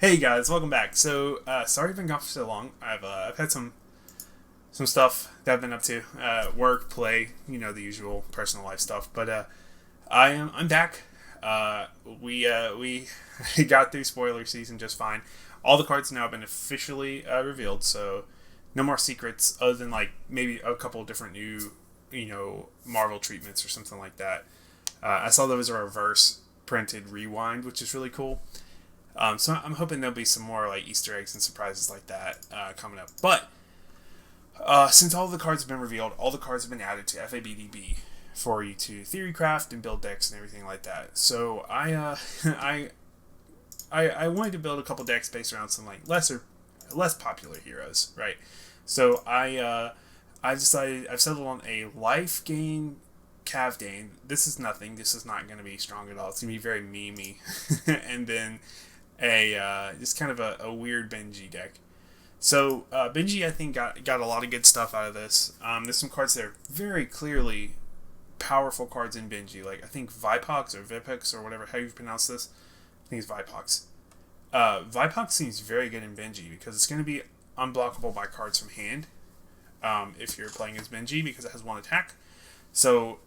Hey guys, welcome back. So, sorry I've been gone for so long. I've had some stuff that I've been up to, work, play, the usual personal life stuff. But I'm back. We got through spoiler season just fine. All the cards now have been officially revealed, so no more secrets other than like maybe a couple of different new Marvel treatments or something like that. I saw there was a reverse printed rewind, which is really cool. So I'm hoping there'll be some more like Easter eggs and surprises like that coming up. But since all the cards have been revealed, all the cards have been added to FABDB for you to theory craft and build decks and everything like that. So I wanted to build a couple decks based around some like less popular heroes, right? So I decided I've settled on a life gain Kavdaen. This is nothing. This is not going to be strong at all. It's going to be very memey. And then a just kind of a weird Benji deck. So Benji, I think got a lot of good stuff out of this. There's some cards that are very clearly powerful cards in Benji. Like I think Vipox or Vipex or whatever how you pronounce this. I think it's Vipox. Vipox seems very good in Benji because it's going to be unblockable by cards from hand. If you're playing as Benji because it has one attack. So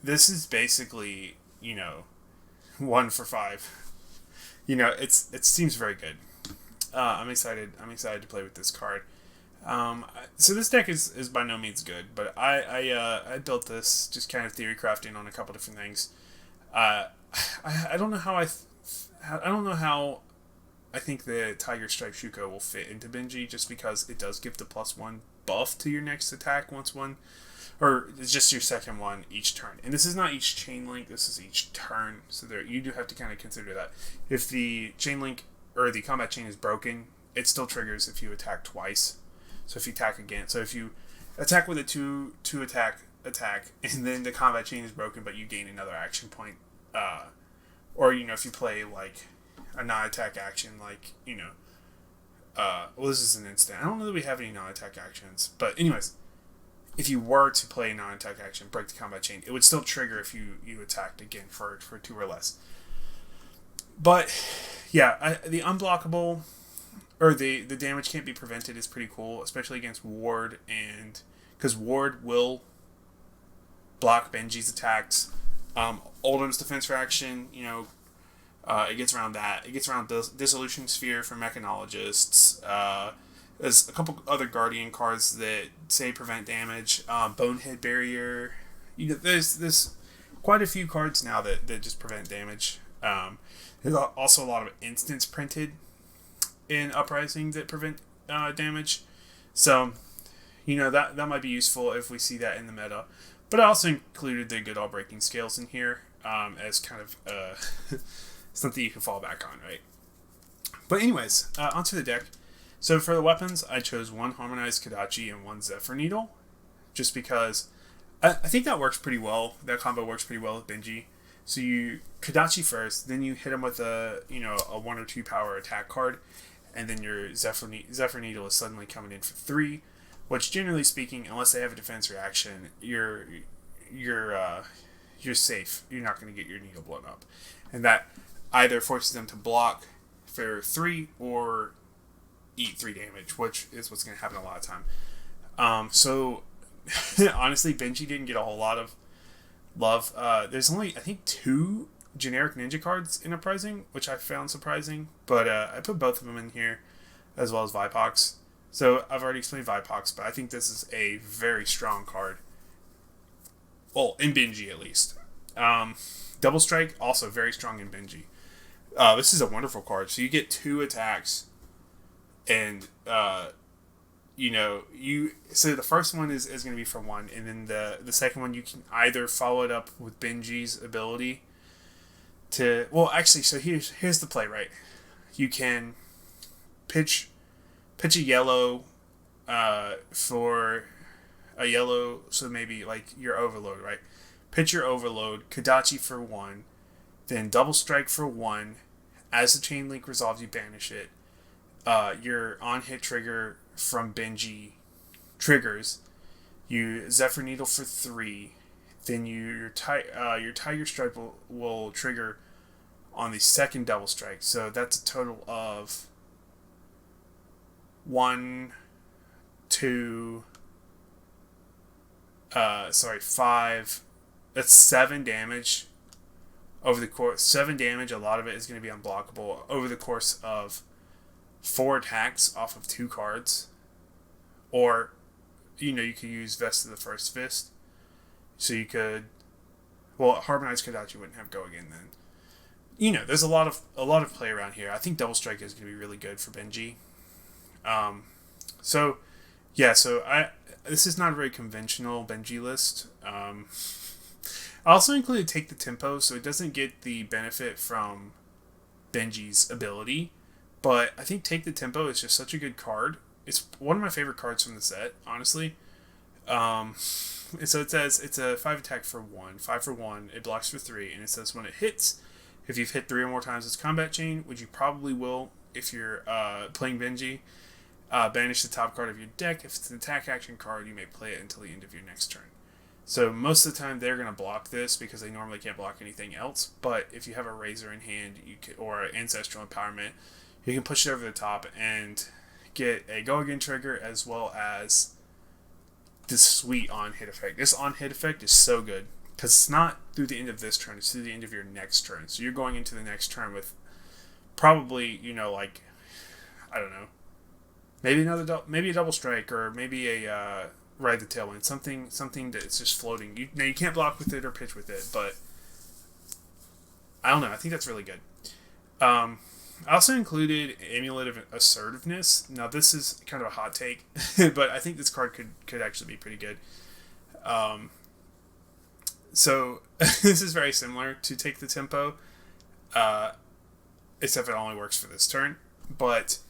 this is basically 1 for 5. It seems very good. I'm excited. I'm excited to play with this card. So this deck is by no means good, but I built this just kind of theory crafting on a couple different things. I don't know how I don't know how I think the Tiger Stripe Shuko will fit into Benji just because it does give the +1 buff to your next attack once one, or it's just your second one each turn. And this is not each chain link, this is each turn. So there you do have to kind of consider that. If the chain link or the combat chain is broken, it still triggers if you attack twice. So if you attack again, so if you attack with a two attack, and then the combat chain is broken, but you gain another action point, or if you play like a non-attack action, like well, this is an instant. I don't know that we have any non-attack actions, but anyways, if you were to play a non-attack action, break the combat chain, it would still trigger if you attacked again for 2 or less. But yeah, the unblockable or the damage can't be prevented is pretty cool, especially against Ward, and because Ward will block Benji's attacks. Oldham's defense reaction, it gets around that. It gets around Dissolution Sphere for Mechanologists. There's a couple other Guardian cards that say prevent damage. Bonehead Barrier. There's quite a few cards now that just prevent damage. There's also a lot of instants printed in Uprising that prevent damage. So, that might be useful if we see that in the meta. But I also included the Good All Breaking Scales in here as kind of something you can fall back on, right? But anyways, onto the deck. So for the weapons, I chose 1 Harmonized Kodachi and 1 Zephyr Needle, just because I think that works pretty well. That combo works pretty well with Benji. So you Kodachi first, then you hit him with a 1 or 2 power attack card, and then your Zephyr Needle is suddenly coming in for 3, which generally speaking, unless they have a defense reaction, you're safe. You're not going to get your needle blown up, and that either forces them to block for 3 or eat 3 damage, which is what's going to happen a lot of time. So honestly, Benji didn't get a whole lot of love. There's only I think 2 generic ninja cards in Uprising, which I found surprising, but I put both of them in here as well as Vipox. So I've already explained Vipox, but I think this is a very strong card. Well, in Benji at least. Double Strike also very strong in Benji. This is a wonderful card. So you get 2 attacks, and so the first one is going to be for 1, and then the second one you can either follow it up with Benji's ability to, well, actually, so here's the play, right? You can pitch a yellow for a yellow, so maybe like your overload, right? Pitch your overload, Kodachi for 1, then double strike for 1. As the chain link resolves, you banish it. Your on hit trigger from Benji triggers. You Zephyr Needle for 3. Then your Tiger Stripe will trigger on the second double strike. So that's a total of one, two, five. That's 7 damage over the course. 7 damage. A lot of it is going to be unblockable over the course of 4 attacks off of 2 cards. Or, you could use Vest of the First Fist. So you could. Well, Harmonized Kodachi wouldn't have Go Again then. There's a lot of play around here. I think Double Strike is going to be really good for Benji. So this is not a very conventional Benji list. I also included Take the Tempo, so it doesn't get the benefit from Benji's ability, but I think Take the Tempo is just such a good card. It's one of my favorite cards from the set, honestly. So it says it's a 5 attack for 1, 5 for 1, it blocks for 3, and it says when it hits, if you've hit 3 or more times its combat chain, which you probably will if you're playing Benji, banish the top card of your deck. If it's an attack action card, you may play it until the end of your next turn. So most of the time they're going to block this because they normally can't block anything else. But if you have a Razor in hand or Ancestral Empowerment, you can push it over the top and get a Go Again trigger as well as this sweet on-hit effect. This on-hit effect is so good because it's not through the end of this turn, it's through the end of your next turn. So you're going into the next turn with probably, I don't know, maybe a Double Strike or maybe a Ride the Tailwind, something that's just floating. You can't block with it or pitch with it, but I don't know. I think that's really good. I also included Amulet of Assertiveness. Now this is kind of a hot take, but I think this card could actually be pretty good. So this is very similar to Take the Tempo, except it only works for this turn. But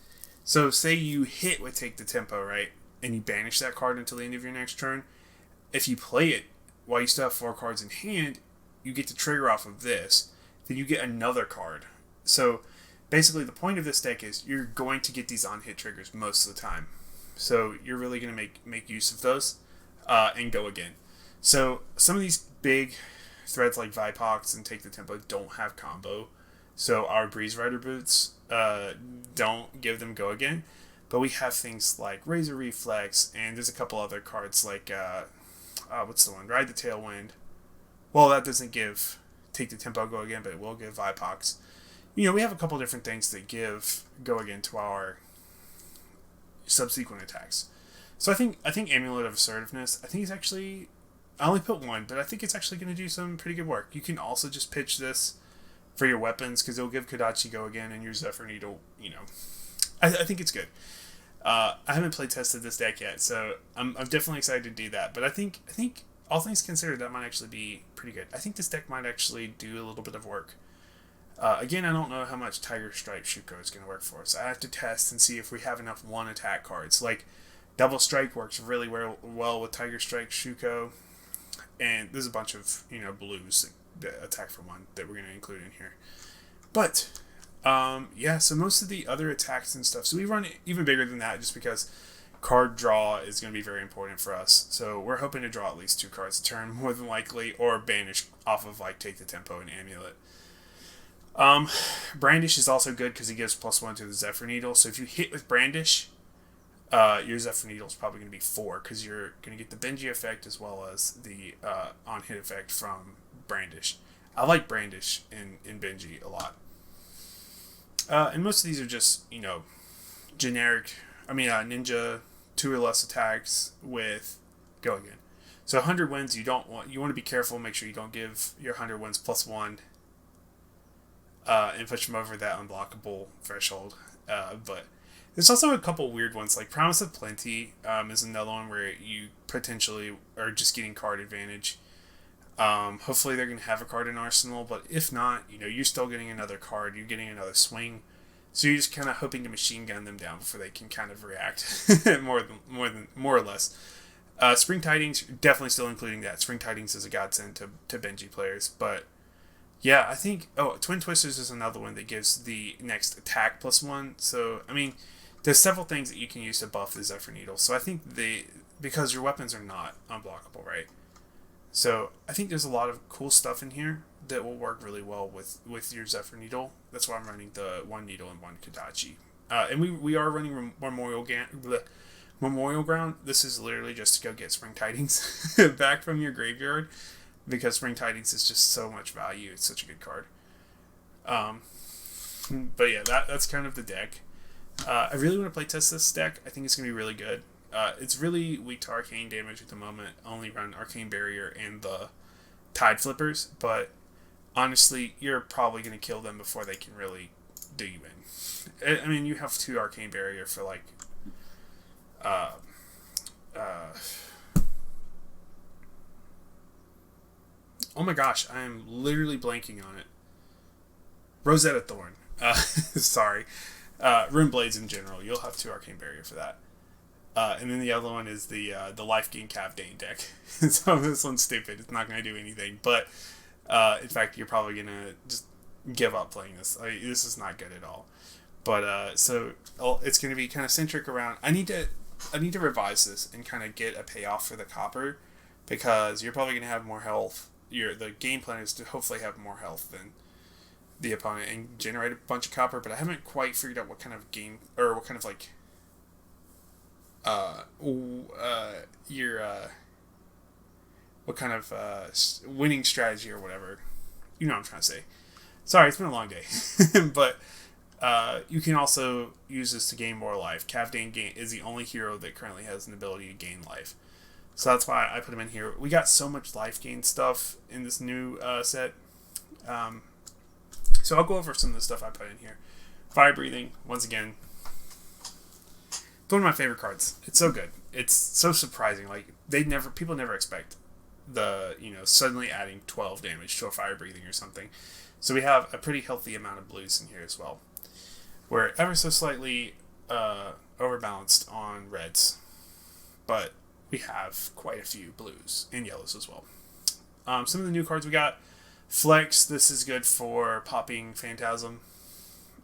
so say you hit with Take the Tempo, right? And you banish that card until the end of your next turn. If you play it while you still have 4 cards in hand, you get to trigger off of this. Then you get another card. So basically the point of this deck is you're going to get these on-hit triggers most of the time. So you're really going to make use of those and go again. So some of these big threads like Vipox and Take the Tempo don't have combo. So our Breeze Rider boots don't give them go again. But we have things like Razor Reflex, and there's a couple other cards like, what's the one? Ride the Tailwind. Well, that doesn't give Take the Tempo go again, but it will give Vipox. We have a couple different things that give go again to our subsequent attacks. So I think Amulet of Assertiveness, I think it's actually, I only put 1, but I think it's actually going to do some pretty good work. You can also just pitch this for your weapons, because it'll give Kodachi go again, and your Zephyr Needle, I think it's good. I haven't play tested this deck yet, so I'm definitely excited to do that. But I think all things considered, that might actually be pretty good. I think this deck might actually do a little bit of work. Again, I don't know how much Tiger Strike Shuko is going to work for us. I have to test and see if we have enough 1 attack cards. Like Double Strike works really well with Tiger Strike Shuko, and there's a bunch of blues that attack for 1 that we're going to include in here. But so most of the other attacks and stuff, so we run even bigger than that just because card draw is going to be very important for us. So we're hoping to draw at least 2 cards a turn, more than likely, or banish off of Take the Tempo and Amulet. Brandish is also good because he gives +1 to the Zephyr Needle. So if you hit with Brandish, your Zephyr Needle is probably going to be 4 because you're going to get the Benji effect as well as the on-hit effect from Brandish. I like Brandish in Benji a lot. And most of these are just, generic, ninja 2 or less attacks with go again. So 100 wins, you want to be careful, make sure you don't give your 100 wins +1 and push them over that unblockable threshold. But there's also a couple weird ones, like Promise of Plenty is another one where you potentially are just getting card advantage. Hopefully they're going to have a card in Arsenal, but if not, you're still getting another card, you're getting another swing, so you're just kind of hoping to machine gun them down before they can kind of react more or less. Spring Tidings, definitely still including that. Spring Tidings is a godsend to Benji players, but yeah, I think, Twin Twisters is another one that gives the next attack +1, so, there's several things that you can use to buff the Zephyr Needle, so I think because your weapons are not unblockable, right? So I think there's a lot of cool stuff in here that will work really well with your Zephyr Needle. That's why I'm running the 1 Needle and 1 Kodachi And we are running Memorial Ground. This is literally just to go get Spring Tidings back from your graveyard, because Spring Tidings is just so much value. It's such a good card. But yeah, that's kind of the deck. I really want to playtest this deck. I think it's going to be really good. It's really weak to arcane damage at the moment. Only run Arcane Barrier and the Tide Flippers, but honestly, you're probably going to kill them before they can really do you in. I mean, you have 2 Arcane Barrier for like oh my gosh, I am literally blanking on it. Rosetta Thorn. Sorry. Rune Blades in general. You'll have 2 Arcane Barrier for that. And then the other one is the Life Gain Kavdaen deck. So this one's stupid. It's not going to do anything. But in fact, you're probably going to just give up playing this. This is not good at all. But so it's going to be kind of centric around. I need to revise this and kind of get a payoff for the copper, because you're probably going to have more health. The game plan is to hopefully have more health than the opponent and generate a bunch of copper, but I haven't quite figured out what kind of game, or what kind of like what kind of winning strategy or whatever. You know what I'm trying to say. Sorry, it's been a long day. But you can also use this to gain more life. Kavdaen is the only hero that currently has an ability to gain life. So that's why I put him in here. We got so much life gain stuff in this new set. So I'll go over some of the stuff I put in here. Fire Breathing, once again, it's one of my favorite cards. It's so good. It's so surprising. Like, people never expect suddenly adding 12 damage to a Fire Breathing or something. So we have a pretty healthy amount of blues in here as well. We're ever so slightly overbalanced on reds, but we have quite a few blues and yellows as well. Some of the new cards we got. Flex, this is good for popping Phantasm,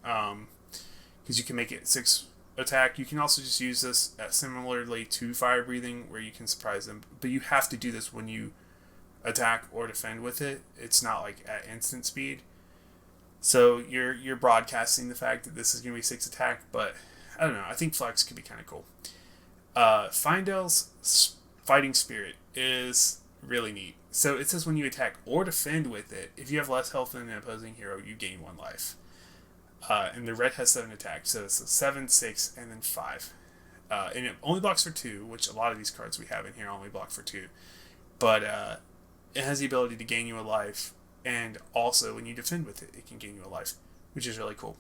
because you can make it 6 attack. You can also just use this similarly to Fire Breathing, where you can surprise them, but you have to do this when you attack or defend with it. It's not like at instant speed. So you're broadcasting the fact that this is going to be 6 attack, but I don't know. I think Flex could be kind of cool. Findel's Fighting Spirit is really neat. So it says when you attack or defend with it, if you have less health than an opposing hero, you gain 1 life. And the red has 7 attacks, so it's 7, 6, and then 5. And it only blocks for 2, which a lot of these cards we have in here only block for 2. But it has the ability to gain you a life, and also when you defend with it, it can gain you a life, which is really cool.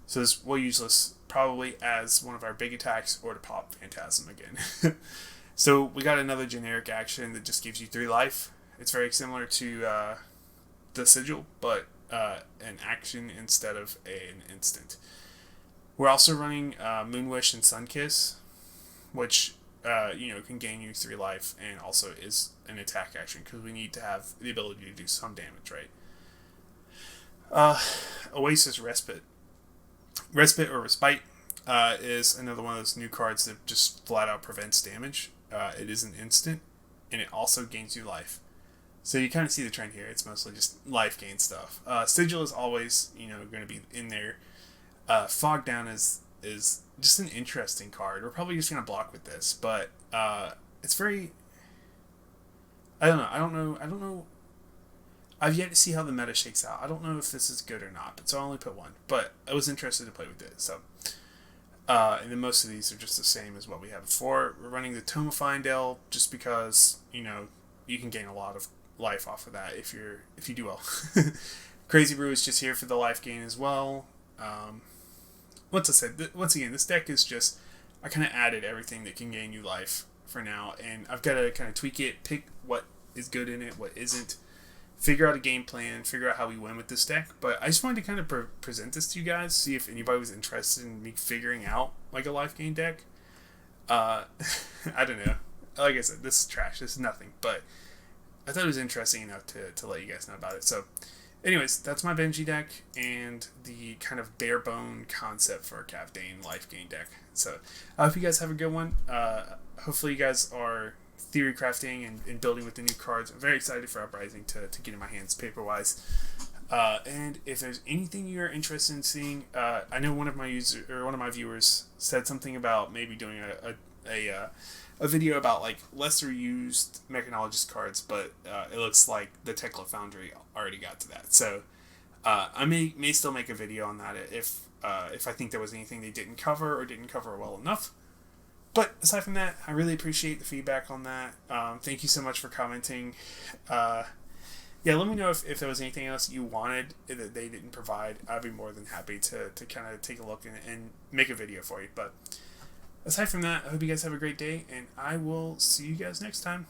So we'll use this probably as one of our big attacks, or to pop Phantasm again. So we got another generic action that just gives you 3 life. It's very similar to the Sigil, but an action instead of an instant. We're also running Moonwish and Sunkiss, which can gain you 3 life and also is an attack action, because we need to have the ability to do some damage, right? Oasis Respite. Respite or Respite is another one of those new cards that just flat out prevents damage. It is an instant, and it also gains you life. So you kind of see the trend here. It's mostly just life gain stuff. Sigil is always, going to be in there. Kavdaen is just an interesting card. We're probably just going to block with this, but it's very... I don't know. I've yet to see how the meta shakes out. I don't know if this is good or not, but so I only put 1. But I was interested to play with it, so... and then most of these are just the same as what we had before. We're running the Tome of Findel just because, you can gain a lot of life off of that if you do well. Crazy Brew is just here for the life gain as well. Once again, this deck is just, I kind of added everything that can gain you life for now, and I've got to kind of tweak it, pick what is good in it, what isn't, figure out a game plan, figure out how we win with this deck. But I just wanted to kind of present this to you guys, see if anybody was interested in me figuring out like a life gain deck. I don't know. Like I said, this is trash. This is nothing. But I thought it was interesting enough to let you guys know about it. So anyways, that's my Benji deck and the kind of bare bone concept for a Kavdaen life gain deck. So I hope you guys have a good one. Hopefully you guys are theory crafting and building with the new cards. I'm very excited for Uprising to get in my hands paper wise. And if there's anything you're interested in seeing, I know one of my viewers said something about maybe doing a video about like lesser used mechanologist cards, but it looks like the Tekla Foundry already got to that. So I may still make a video on that if I think there was anything they didn't cover or didn't cover well enough. But aside from that, I really appreciate the feedback on that. Thank you so much for commenting. Yeah, let me know if there was anything else you wanted that they didn't provide. I'd be more than happy to kind of take a look and make a video for you. But aside from that, I hope you guys have a great day, and I will see you guys next time.